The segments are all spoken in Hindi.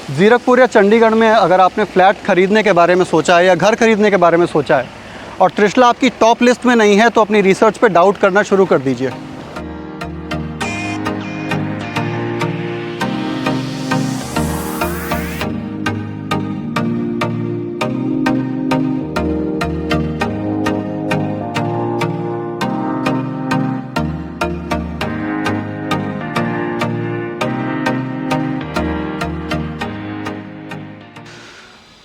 ज़ीरकपुर या चंडीगढ़ में अगर आपने फ्लैट ख़रीदने के बारे में सोचा है या घर ख़रीदने के बारे में सोचा है और त्रिशला आपकी टॉप लिस्ट में नहीं है, तो अपनी रिसर्च पे डाउट करना शुरू कर दीजिए।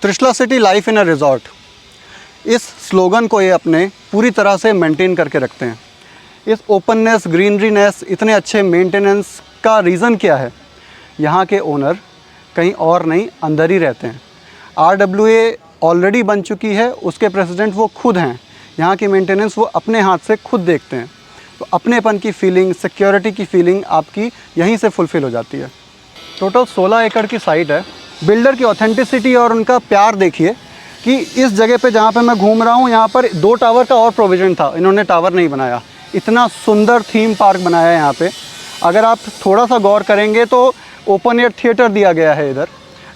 Trishala city life in a resort, इस स्लोगन को ये अपने पूरी तरह से मेंटेन करके रखते हैं। इस ओपननेस, ग्रीनरीनेस, इतने अच्छे मेंटेनेंस का रीज़न क्या है? यहाँ के ओनर कहीं और नहीं, अंदर ही रहते हैं। RWA ऑलरेडी बन चुकी है, उसके प्रेसिडेंट वो खुद हैं। यहाँ की मेंटेनेंस वो अपने हाथ से खुद देखते हैं। तो अपनेपन की फीलिंग, सिक्योरिटी की फीलिंग आपकी यहीं से फुलफ़िल हो जाती है। टोटल 16 एकड़ की साइट है। बिल्डर की ऑथेंटिसिटी और उनका प्यार देखिए कि इस जगह पे जहाँ पे मैं घूम रहा हूँ, यहाँ पर 2 टावर का और प्रोविज़न था, इन्होंने टावर नहीं बनाया। इतना सुंदर थीम पार्क बनाया है यहाँ पे। अगर आप थोड़ा सा गौर करेंगे तो ओपन एयर थिएटर दिया गया है इधर,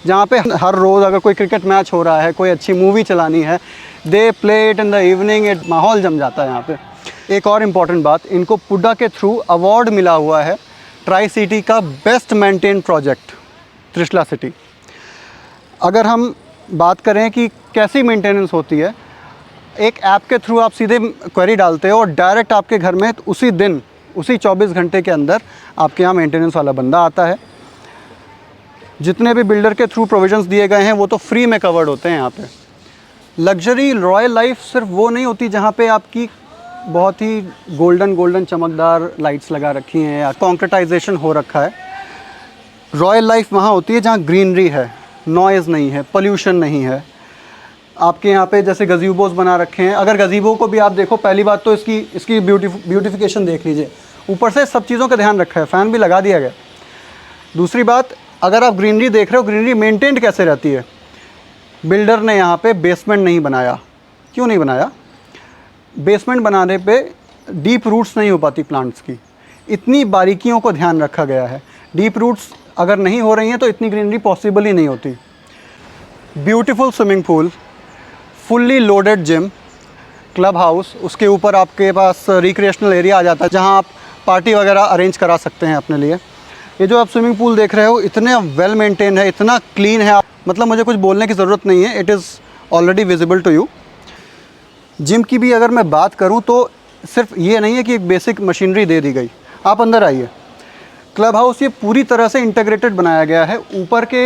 जहाँ पे हर रोज़ अगर कोई क्रिकेट मैच हो रहा है, कोई अच्छी मूवी चलानी है, they play it in the evening, माहौल जम जाता है यहाँ पे। एक और इम्पॉर्टेंट बात, इनको पुड्डा के थ्रू अवार्ड मिला हुआ है ट्राई सिटी का best maintain project Trishala city. अगर हम बात करें कि कैसी मेंटेनेंस होती है, एक ऐप के थ्रू आप सीधे क्वेरी डालते हो और डायरेक्ट आपके घर में उसी दिन, उसी 24 घंटे के अंदर आपके यहाँ मेंटेनेंस वाला बंदा आता है। जितने भी बिल्डर के थ्रू प्रोविजंस दिए गए हैं वो तो फ्री में कवर्ड होते हैं यहाँ पे। लग्जरी रॉयल लाइफ सिर्फ वो नहीं होती जहाँ पे आपकी बहुत ही गोल्डन चमकदार लाइट्स लगा रखी हैं या कॉन्क्रीटाइजेशन हो रखा है। रॉयल लाइफ वहाँ होती है जहाँ ग्रीनरी है, नॉइज़ नहीं है, पोल्यूशन नहीं है। आपके यहाँ पे जैसे गज़ीबोज़ बना रखे हैं, अगर गज़ीबो को भी आप देखो, पहली बात तो इसकी ब्यूटिफिकेशन देख लीजिए, ऊपर से सब चीज़ों का ध्यान रखा है, फ़ैन भी लगा दिया गया। दूसरी बात, अगर आप ग्रीनरी देख रहे हो, ग्रीनरी मेंटेन्ड कैसे रहती है? बिल्डर ने यहाँ पे बेसमेंट नहीं बनाया। क्यों नहीं बनाया? बेसमेंट बनाने पे डीप रूट्स नहीं हो पाती प्लांट्स की, इतनी बारीकियों को ध्यान रखा गया है। डीप रूट्स अगर नहीं हो रही हैं तो इतनी ग्रीनरी पॉसिबल ही नहीं होती। Beautiful swimming pool, fully loaded gym, club house, उसके ऊपर आपके पास रिक्रिएशनल एरिया आ जाता है जहां आप पार्टी वगैरह अरेंज करा सकते हैं अपने लिए। ये जो आप स्विमिंग पूल देख रहे हो, इतने वेल मेंटेन है, इतना क्लीन है, मतलब मुझे कुछ बोलने की ज़रूरत नहीं है, it is already visible to you. Gym की भी अगर मैं बात करूँ तो सिर्फ ये नहीं है कि एक बेसिक मशीनरी दे दी गई। आप अंदर आइए। क्लब हाउस ये पूरी तरह से इंटीग्रेटेड बनाया गया है। ऊपर के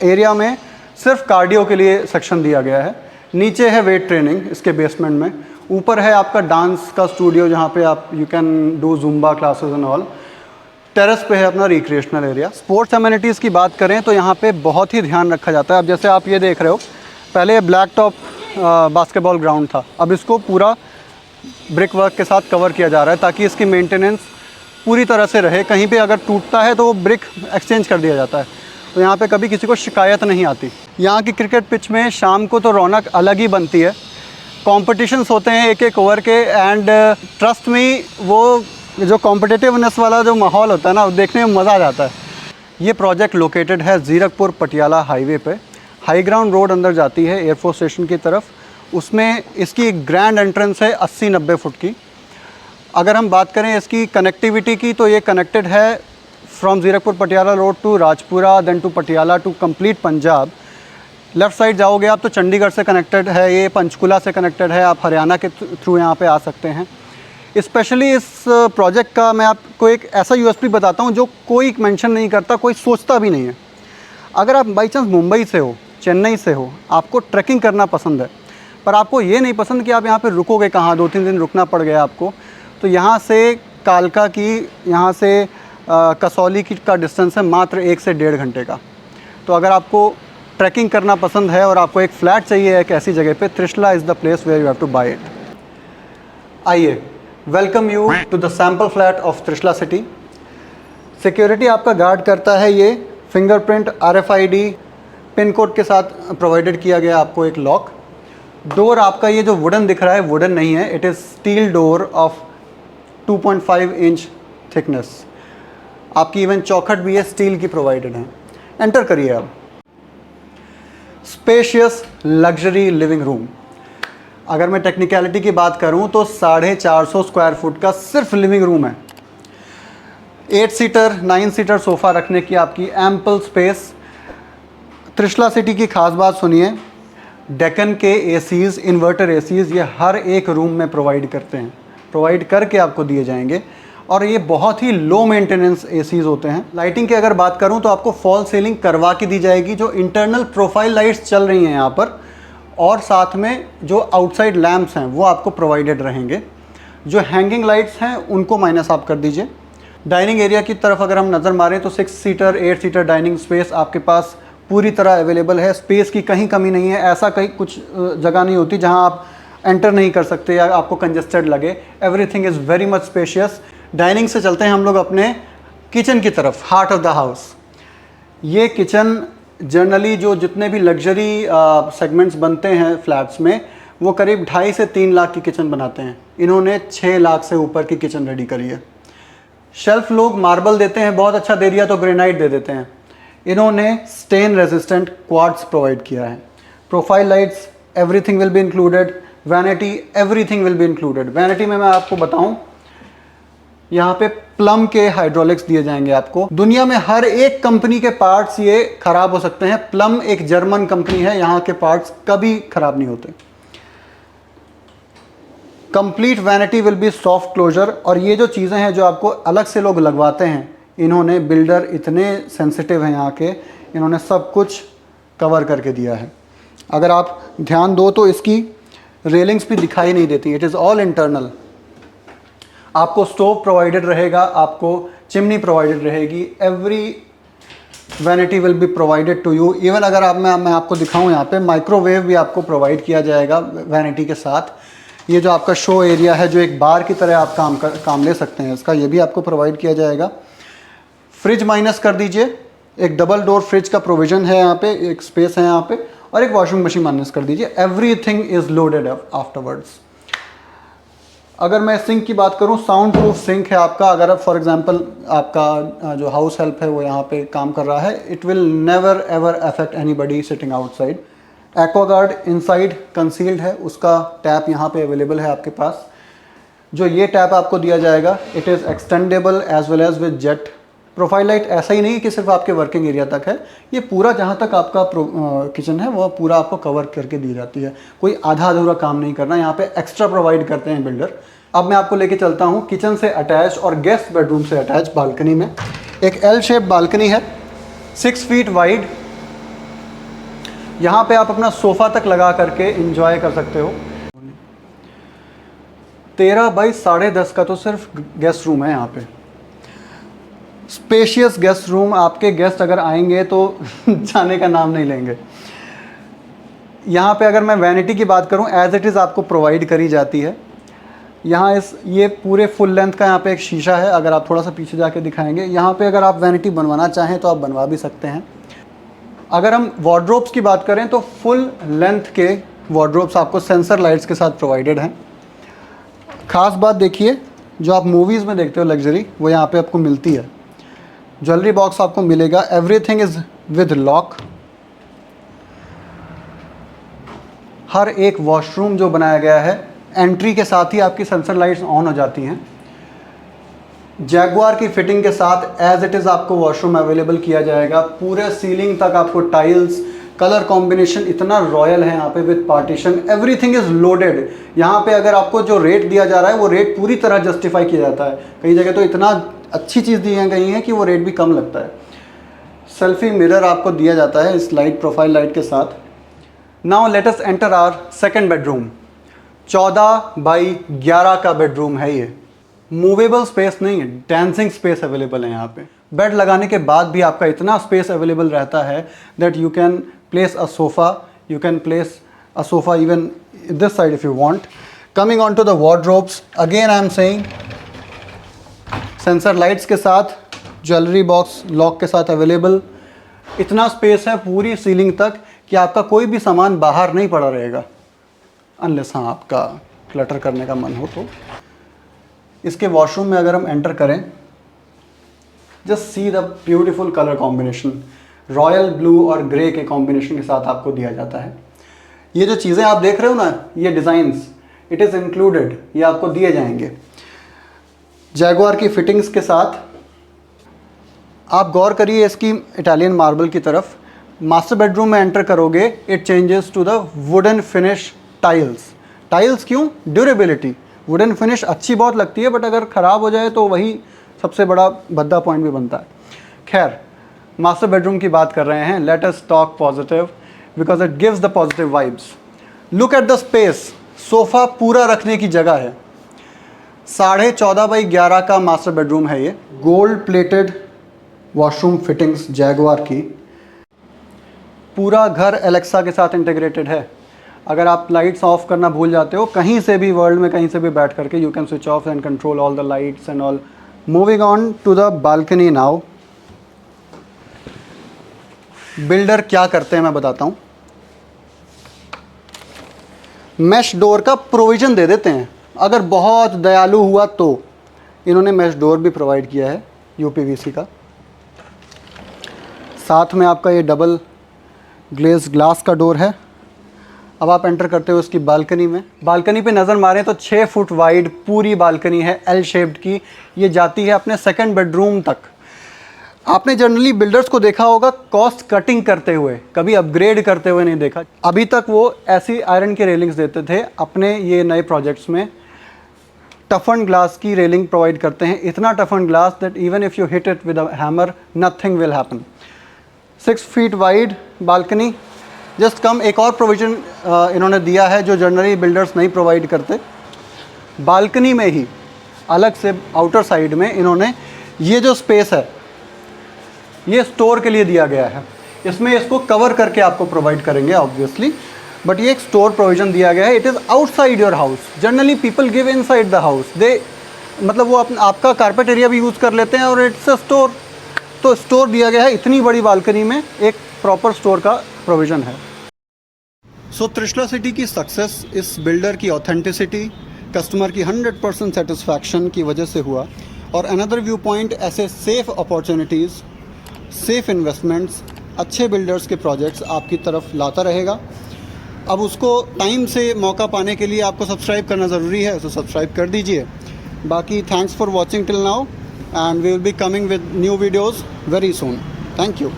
एरिया में सिर्फ कार्डियो के लिए सेक्शन दिया गया है, नीचे है वेट ट्रेनिंग इसके बेसमेंट में, ऊपर है आपका डांस का स्टूडियो जहाँ पे आप you can do Zumba classes and all. Terrace पे है अपना रिक्रिएशनल एरिया। स्पोर्ट्स एमिनिटीज़ की बात करें तो यहाँ पे बहुत ही ध्यान रखा जाता है। अब जैसे आप ये देख रहे हो, पहले ब्लैक टॉप बास्केटबॉल ग्राउंड था, अब इसको पूरा ब्रिक वर्क के साथ कवर किया जा रहा है ताकि इसकी मेंटेनेंस पूरी तरह से रहे। कहीं पे अगर टूटता है तो वो ब्रिक एक्सचेंज कर दिया जाता है, तो यहाँ पे कभी किसी को शिकायत नहीं आती। यहाँ की क्रिकेट पिच में शाम को तो रौनक अलग ही बनती है। कॉम्पिटिशन्स होते हैं एक ओवर के, एंड ट्रस्ट मी, वो जो कॉम्पिटिटिवनेस वाला जो माहौल होता है ना, वो देखने में मज़ा आ जाता है। ये प्रोजेक्ट लोकेटेड है ज़ीरकपुर पटियाला हाईवे पे। हाई ग्राउंड रोड अंदर जाती है एयरफोर्स स्टेशन की तरफ। उसमें इसकी ग्रैंड एंट्रेंस है 80-90 फुट की। अगर हम बात करें इसकी कनेक्टिविटी की, तो ये कनेक्टेड है from Zirakpur Patiala road to Rajpura, then to Patiala to complete Punjab. Left side जाओगे आप तो चंडीगढ़ से कनेक्टेड है, ये पंचकुला से कनेक्टेड है, आप हरियाणा के थ्रू यहाँ पे आ सकते हैं। स्पेशली इस प्रोजेक्ट का मैं आपको एक ऐसा यूएसपी बताता हूँ जो कोई मेंशन नहीं करता, कोई सोचता भी नहीं है। अगर आप बाई चांस मुंबई से हो, चेन्नई से हो, आपको ट्रैकिंग करना पसंद है, पर आपको ये नहीं पसंद कि आप यहाँ पे रुकोगे कहाँ, 2-3 दिन रुकना पड़ गया आपको, तो यहाँ से कालका की, यहाँ से कसौली की का डिस्टेंस है मात्र 1 से 1.5 घंटे का। तो अगर आपको ट्रैकिंग करना पसंद है और आपको एक फ़्लैट चाहिए एक ऐसी जगह पे, Trishala is the place where you have to buy it. आइए, welcome you to the sample flat of Trishala city. Security आपका गार्ड करता है ये फिंगरप्रिंट, RFID पिन कोड के साथ प्रोवाइडेड किया गया आपको एक लॉक। डोर आपका ये जो वुडन दिख रहा है, वुडन नहीं है, it is steel door of 2.5 inch thickness. आपकी इवन चौखट भी है स्टील की प्रोवाइडेड है। एंटर करिए आप। Spacious luxury living room. अगर मैं टेक्निकलिटी की बात करूं तो 450 स्क्वायर फुट का सिर्फ लिविंग रूम है। 8 सीटर 9 सीटर सोफ़ा रखने की आपकी एम्पल स्पेस। त्रिशला सिटी की ख़ास बात सुनिए, डेक्कन के एसीज़, इन्वर्टर एसीज़ ये हर एक रूम में प्रोवाइड करते हैं, प्रोवाइड करके आपको दिए जाएंगे, और ये बहुत ही लो मेंटेनेंस एसीज़ होते हैं। लाइटिंग की अगर बात करूं तो आपको फॉल सीलिंग करवा के दी जाएगी, जो इंटरनल प्रोफाइल लाइट्स चल रही हैं यहाँ पर, और साथ में जो आउटसाइड लैंप्स हैं वो आपको प्रोवाइडेड रहेंगे। जो हैंगिंग लाइट्स हैं उनको माइनस आप कर दीजिए। डाइनिंग एरिया की तरफ अगर हम नज़र मारें तो 6 सीटर 8 सीटर डाइनिंग स्पेस आपके पास पूरी तरह अवेलेबल है। स्पेस की कहीं कमी नहीं है, ऐसा कहीं कुछ जगह नहीं होती जहां आप एंटर नहीं कर सकते या आपको कंजेस्टेड लगे। Everything is very much spacious. Dining से चलते हैं हम लोग अपने किचन की तरफ, हार्ट ऑफ द हाउस। ये किचन जनरली जो जितने भी लग्जरी सेगमेंट्स बनते हैं फ्लैट्स में, वो करीब 2.5 से 3 लाख की किचन बनाते हैं। इन्होंने 6 लाख से ऊपर की किचन रेडी करी है। शेल्फ लोग मार्बल देते हैं, बहुत अच्छा दे दिया तो ग्रेनाइट दे देते हैं। इन्होंने स्टेन रेजिस्टेंट क्वार्ट्ज प्रोवाइड किया है। Profile lights everything will be included. Vanity everything will be included. Vanity में मैं आपको बताऊं, यहाँ पे प्लम के हाइड्रोलिक्स दिए जाएंगे आपको। दुनिया में हर एक कंपनी के पार्ट्स ये खराब हो सकते हैं, प्लम एक जर्मन कंपनी है, यहाँ के पार्ट्स कभी खराब नहीं होते। Complete vanity will be soft closure. और ये जो चीज़ें हैं जो आपको अलग से लोग लगवाते हैं, इन्होंने बिल्डर इतने सेंसिटिव हैं यहाँ के, इन्होंने सब कुछ कवर करके दिया है। अगर आप ध्यान दो तो इसकी रेलिंग्स भी दिखाई नहीं देती, इट इज़ ऑल इंटरनल। आपको स्टोव प्रोवाइडेड रहेगा, आपको चिमनी प्रोवाइडेड रहेगी। Every vanity will be provided to you. Even अगर मैं आपको दिखाऊं, यहाँ पे माइक्रोवेव भी आपको प्रोवाइड किया जाएगा वैनिटी के साथ। ये जो आपका शो एरिया है, जो एक बार की तरह आप काम ले सकते हैं इसका, ये भी आपको प्रोवाइड किया जाएगा। फ्रिज माइनस कर दीजिए, एक डबल डोर फ्रिज का प्रोविज़न है यहाँ पे, एक स्पेस है यहाँ पे, और एक वॉशिंग मशीन माइनस कर दीजिए। Everything is loaded afterwards. अगर मैं सिंक की बात करूं, साउंड प्रूफ सिंक है आपका। अगर आप फॉर एग्जांपल आपका जो हाउस हेल्प है वो यहाँ पे काम कर रहा है, it will never ever affect anybody sitting outside. Aquaguard inside concealed है, उसका टैप यहाँ पे अवेलेबल है आपके पास। जो ये टैप आपको दिया जाएगा, it is extendable as well as with jet. Profile light ऐसा ही नहीं कि सिर्फ आपके वर्किंग एरिया तक है, ये पूरा जहाँ तक आपका किचन है वो पूरा आपको कवर करके दी जाती है। कोई आधा अधूरा काम नहीं करना, यहाँ पे एक्स्ट्रा प्रोवाइड करते हैं बिल्डर। अब मैं आपको लेके चलता हूँ किचन से अटैच और गेस्ट बेडरूम से अटैच बालकनी में। एक एल शेप बालकनी है, 6 फीट वाइड। यहाँ पे आप अपना सोफ़ा तक लगा करके इंजॉय कर सकते हो। 13 बाई 10.5 का तो सिर्फ गेस्ट रूम है यहाँ पे। स्पेशियस गेस्ट रूम, आपके गेस्ट अगर आएंगे तो जाने का नाम नहीं लेंगे। यहाँ पे अगर मैं वैनिटी की बात करूँ, एज इट इज़ आपको प्रोवाइड करी जाती है। यहाँ ये पूरे फुल लेंथ का यहाँ पे एक शीशा है। अगर आप थोड़ा सा पीछे जाके दिखाएंगे, यहाँ पे अगर आप वैनिटी बनवाना चाहें तो आप बनवा भी सकते हैं। अगर हम वार्डरोब्स की बात करें तो फुल लेंथ के वार्डरोब्स आपको सेंसर लाइट्स के साथ प्रोवाइडेड हैं। ख़ास बात देखिए, जो आप मूवीज़ में देखते हो लग्जरी, वो यहाँ पे आपको मिलती है। ज्वेलरी बॉक्स आपको मिलेगा। Everything is with lock. हर एक वॉशरूम जो बनाया गया है, एंट्री के साथ ही आपकी सेंसर लाइट्स ऑन हो जाती हैं। जैगुआर की फिटिंग के साथ एज इट इज़ आपको वॉशरूम अवेलेबल किया जाएगा। पूरे सीलिंग तक आपको टाइल्स, कलर कॉम्बिनेशन इतना रॉयल है यहाँ पे with partition. Everything is loaded. यहाँ पे अगर आपको जो रेट दिया जा रहा है वो रेट पूरी तरह जस्टिफाई किया जाता है। कई जगह तो इतना अच्छी चीज़ दी गई है कि वो रेट भी कम लगता है। सेल्फी मिरर आपको दिया जाता है इस लाइट, प्रोफाइल लाइट के साथ। Now let us enter our second bedroom. 14 by 11 का बेडरूम है ये। मूवेबल स्पेस नहीं है, डांसिंग स्पेस अवेलेबल है यहाँ पे। बेड लगाने के बाद भी आपका इतना स्पेस अवेलेबल रहता है that you can place a sofa, you can place a sofa even this side if you want. Coming on to the wardrobes, again I am saying sensor lights के साथ, ज्वेलरी बॉक्स लॉक के साथ अवेलेबल। इतना स्पेस है पूरी सीलिंग तक कि आपका कोई भी सामान बाहर नहीं पड़ा रहेगा, अनलेस हाँ आपका क्लटर करने का मन हो तो। इसके वॉशरूम में अगर हम एंटर करें, just see the beautiful colour combination. Royal blue और ग्रे के कॉम्बिनेशन के साथ आपको दिया जाता है। ये जो चीज़ें आप देख रहे हो ना, ये डिज़ाइंस, इट इज़ इंक्लूडेड, ये आपको दिए जाएंगे जैगुआर की फिटिंग्स के साथ। आप गौर करिए इसकी इटालियन मार्बल की तरफ। मास्टर बेडरूम में एंटर करोगे, it changes to the wooden finish tiles. Tiles क्यों? ड्यूरेबिलिटी। वुडन फिनिश अच्छी बहुत लगती है, बट अगर ख़राब हो जाए तो वही सबसे बड़ा भद्दा पॉइंट भी बनता है। खैर, मास्टर बेडरूम की बात कर रहे हैं। Let us talk positive because it gives the positive vibes. Look at the space. Sofa पूरा रखने की जगह है। 14.5 बाई 11 का मास्टर बेडरूम है ये। Gold plated washroom fittings Jaguar की। पूरा घर एलेक्सा के साथ इंटीग्रेटेड है। अगर आप लाइट्स ऑफ करना भूल जाते हो, कहीं से भी वर्ल्ड में कहीं से भी बैठ करके you can switch off and control all the lights and all. Moving on to the balcony now. Builder क्या करते हैं मैं बताता हूँ। मैश डोर का प्रोविज़न दे देते हैं। अगर बहुत दयालु हुआ तो इन्होंने मैश डोर भी प्रोवाइड किया है यूपीवीसी का। साथ में आपका ये डबल ग्लेज ग्लास का डोर है। अब आप एंटर करते हो उसकी बालकनी में। बालकनी पे नज़र मारें तो 6 फुट वाइड पूरी बालकनी है, एल शेप्ड की। ये जाती है अपने सेकंड बेडरूम तक। आपने जनरली बिल्डर्स को देखा होगा कॉस्ट कटिंग करते हुए, कभी अपग्रेड करते हुए नहीं देखा। अभी तक वो ऐसी आयरन की रेलिंग्स देते थे, अपने ये नए प्रोजेक्ट्स में टफन ग्लास की रेलिंग प्रोवाइड करते हैं। इतना toughen glass that even if you hit it with a hammer nothing will happen. 6 feet wide balcony. Just come एक और प्रोविज़न इन्होंने दिया है जो जनरली बिल्डर्स नहीं प्रोवाइड करते। बालकनी में ही अलग से आउटर साइड में इन्होंने ये जो स्पेस है ये स्टोर के लिए दिया गया है। इसमें इसको कवर करके आपको प्रोवाइड करेंगे ऑब्वियसली, बट ये एक स्टोर प्रोविज़न दिया गया है। It is outside your house. Generally people give inside the house. They मतलब वो आपका कारपेट एरिया भी यूज़ कर लेते हैं और इट्स अ स्टोर। तो स्टोर दिया गया है। इतनी बड़ी बालकनी में एक प्रॉपर स्टोर का प्रोविज़न है। सो त्रिशला सिटी की सक्सेस इस बिल्डर की ऑथेंटिसिटी, कस्टमर की 100% सेटिस्फैक्शन की वजह से हुआ। और अनदर व्यू पॉइंट, ऐसे सेफ अपॉर्चुनिटीज़, सेफ इन्वेस्टमेंट्स, अच्छे बिल्डर्स के प्रोजेक्ट्स आपकी तरफ लाता रहेगा। अब उसको टाइम से मौका पाने के लिए आपको सब्सक्राइब करना ज़रूरी है, तो सब्सक्राइब कर दीजिए। बाकी thanks for watching till now and we will be coming with new videos very soon. Thank you.